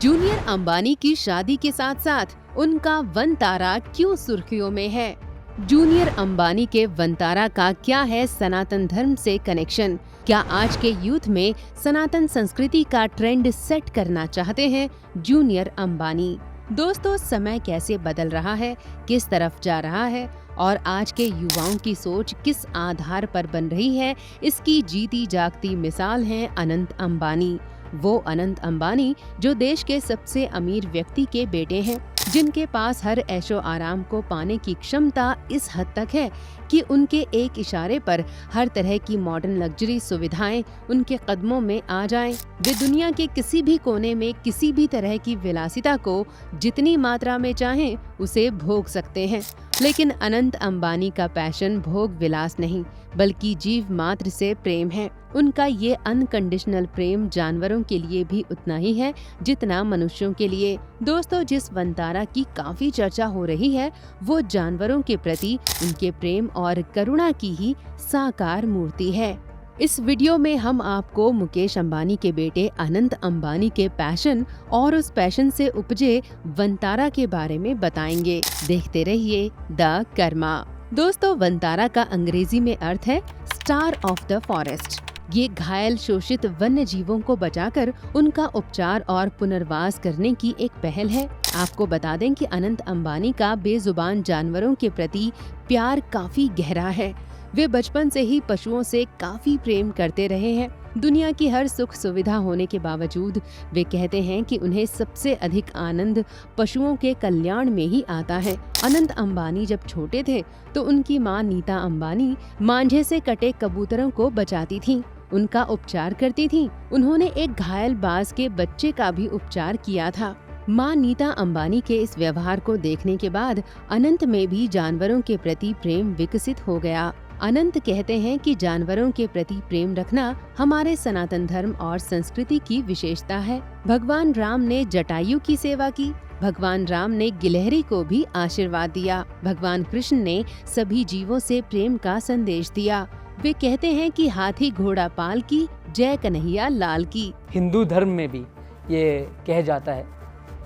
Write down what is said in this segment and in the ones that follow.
Junior Ambani की शादी के साथ साथ उनका वनतारा क्यों सुर्खियों में है? जूनियर अंबानी के वनतारा का क्या है सनातन धर्म से कनेक्शन? क्या आज के यूथ में सनातन संस्कृति का ट्रेंड सेट करना चाहते हैं जूनियर अंबानी? दोस्तों, समय कैसे बदल रहा है, किस तरफ जा रहा है और आज के युवाओं की सोच किस आधार पर बन रही है, इसकी जीती जागती मिसाल हैं अनंत अंबानी। वो अनंत अंबानी जो देश के सबसे अमीर व्यक्ति के बेटे हैं, जिनके पास हर ऐशो आराम को पाने की क्षमता इस हद तक है कि उनके एक इशारे पर हर तरह की मॉडर्न लग्जरी सुविधाएं उनके कदमों में आ जाएं। वे दुनिया के किसी भी कोने में किसी भी तरह की विलासिता को जितनी मात्रा में चाहें उसे भोग सकते हैं। लेकिन अनंत अंबानी का पैशन भोग विलास नहीं, बल्कि जीव मात्र से प्रेम है। उनका ये अनकंडीशनल प्रेम जानवरों के लिए भी उतना ही है जितना मनुष्यों के लिए। दोस्तों, जिस वनतारा की काफी चर्चा हो रही है, वो जानवरों के प्रति उनके प्रेम और करुणा की ही साकार मूर्ति है। इस वीडियो में हम आपको मुकेश अंबानी के बेटे अनंत अंबानी के पैशन और उस पैशन से उपजे वनतारा के बारे में बताएंगे। देखते रहिए द कर्मा। दोस्तों, वनतारा का अंग्रेजी में अर्थ है स्टार ऑफ द फॉरेस्ट। ये घायल शोषित वन्य जीवों को बचाकर उनका उपचार और पुनर्वास करने की एक पहल है। आपको बता दें कि अनंत अंबानी का बेजुबान जानवरों के प्रति प्यार काफी गहरा है। वे बचपन से ही पशुओं से काफी प्रेम करते रहे हैं। दुनिया की हर सुख सुविधा होने के बावजूद वे कहते हैं कि उन्हें सबसे अधिक आनंद पशुओं के कल्याण में ही आता है। अनंत अंबानी जब छोटे थे तो उनकी मां नीता अंबानी मांझे से कटे कबूतरों को बचाती थीं, उनका उपचार करती थीं। उन्होंने एक घायल बाज के बच्चे का भी उपचार किया था। मां नीता अंबानी के इस व्यवहार को देखने के बाद अनंत में भी जानवरों के प्रति प्रेम विकसित हो गया। अनंत कहते हैं कि जानवरों के प्रति प्रेम रखना हमारे सनातन धर्म और संस्कृति की विशेषता है। भगवान राम ने जटायु की सेवा की, भगवान राम ने गिलहरी को भी आशीर्वाद दिया, भगवान कृष्ण ने सभी जीवों से प्रेम का संदेश दिया। वे कहते हैं कि हाथी घोड़ा पाल की, जय कन्हैया लाल की। हिंदू धर्म में भी ये कह जाता है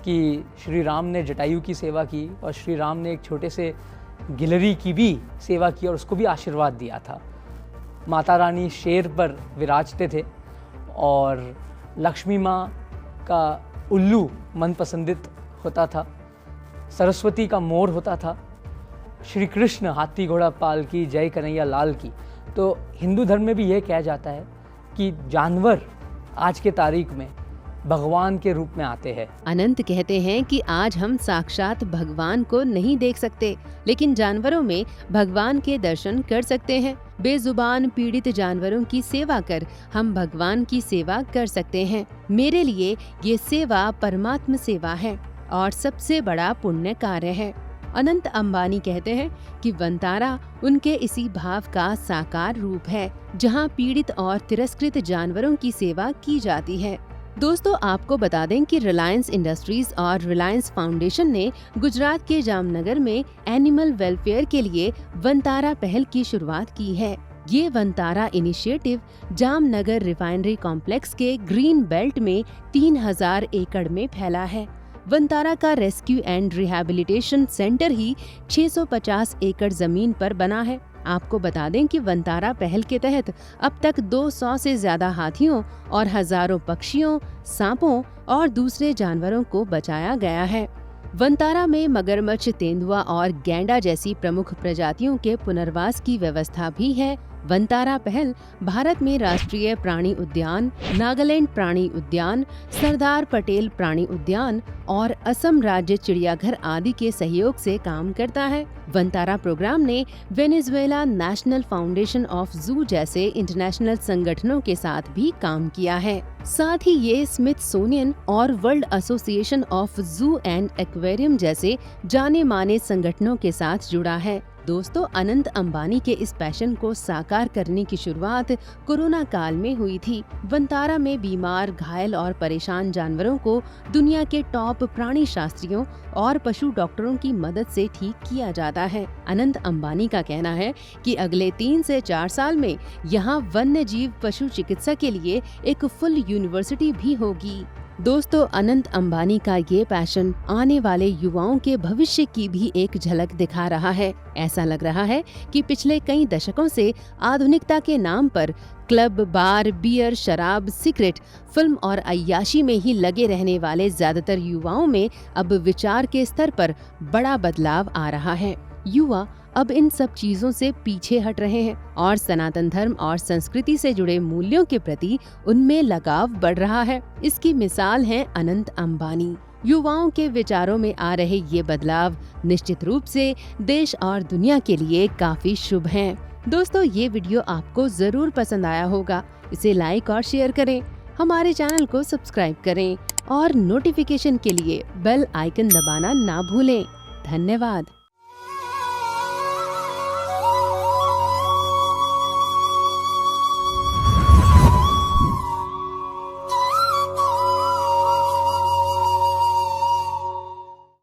कि श्री राम ने जटायु की सेवा की और श्री राम ने एक छोटे से गिलहरी की भी सेवा की और उसको भी आशीर्वाद दिया था। माता रानी शेर पर विराजते थे और लक्ष्मी माँ का उल्लू मनपसंदित होता था, सरस्वती का मोर होता था, श्री कृष्ण हाथी घोड़ा पाल की, जय कन्हैया लाल की। तो हिंदू धर्म में भी यह कहा जाता है कि जानवर आज के तारीख में भगवान के रूप में आते हैं। अनंत कहते हैं कि आज हम साक्षात भगवान को नहीं देख सकते, लेकिन जानवरों में भगवान के दर्शन कर सकते हैं। बेजुबान पीड़ित जानवरों की सेवा कर हम भगवान की सेवा कर सकते हैं। मेरे लिए ये सेवा परमात्म सेवा है और सबसे बड़ा पुण्य कार्य है। अनंत अंबानी कहते हैं कि वनतारा उनके इसी भाव का साकार रूप है, जहाँ पीड़ित और तिरस्कृत जानवरों की सेवा की जाती है। दोस्तों, आपको बता दें कि रिलायंस इंडस्ट्रीज और रिलायंस फाउंडेशन ने गुजरात के जामनगर में एनिमल वेलफेयर के लिए वनतारा पहल की शुरुआत की है। ये Vantara initiative Jamnagar refinery complex के ग्रीन बेल्ट में 3000 एकड़ में फैला है। वनतारा का रेस्क्यू एंड रिहैबिलिटेशन सेंटर ही 650 एकड़ जमीन पर बना है। आपको बता दें कि वनतारा पहल के तहत अब तक 200 से ज्यादा हाथियों और हजारों पक्षियों, सांपों और दूसरे जानवरों को बचाया गया है। वनतारा में मगरमच्छ, तेंदुआ और गैंडा जैसी प्रमुख प्रजातियों के पुनर्वास की व्यवस्था भी है। वनतारा पहल भारत में राष्ट्रीय प्राणी उद्यान, नागालैंड प्राणी उद्यान, सरदार पटेल प्राणी उद्यान और असम राज्य चिड़ियाघर आदि के सहयोग से काम करता है। वनतारा प्रोग्राम ने वेनेजुएला नेशनल फाउंडेशन ऑफ जू जैसे इंटरनेशनल संगठनों के साथ भी काम किया है। साथ ही ये स्मिथसोनियन और वर्ल्ड एसोसिएशन ऑफ जू एंड एक्वेरियम जैसे जाने माने संगठनों के साथ जुड़ा है। दोस्तों, अनंत अंबानी के इस पैशन को साकार करने की शुरुआत कोरोना काल में हुई थी। वनतारा में बीमार, घायल और परेशान जानवरों को दुनिया के टॉप प्राणी शास्त्रियों और पशु डॉक्टरों की मदद से ठीक किया जाता है। अनंत अंबानी का कहना है कि अगले 3 से 4 साल में यहाँ वन्य जीव पशु चिकित्सा के लिए एक फुल यूनिवर्सिटी भी होगी। दोस्तों, अनंत अंबानी का ये पैशन आने वाले युवाओं के भविष्य की भी एक झलक दिखा रहा है। ऐसा लग रहा है कि पिछले कई दशकों से आधुनिकता के नाम पर क्लब, बार, बियर, शराब, सिगरेट, फिल्म और अय्याशी में ही लगे रहने वाले ज्यादातर युवाओं में अब विचार के स्तर पर बड़ा बदलाव आ रहा है। युवा अब इन सब चीजों से पीछे हट रहे हैं और सनातन धर्म और संस्कृति से जुड़े मूल्यों के प्रति उनमें लगाव बढ़ रहा है। इसकी मिसाल है अनंत अंबानी। युवाओं के विचारों में आ रहे ये बदलाव निश्चित रूप से देश और दुनिया के लिए काफी शुभ हैं। दोस्तों, ये वीडियो आपको जरूर पसंद आया होगा। इसे लाइक और शेयर करें, हमारे चैनल को सब्सक्राइब करें और नोटिफिकेशन के लिए बेल आइकन दबाना ना भूलें। धन्यवाद।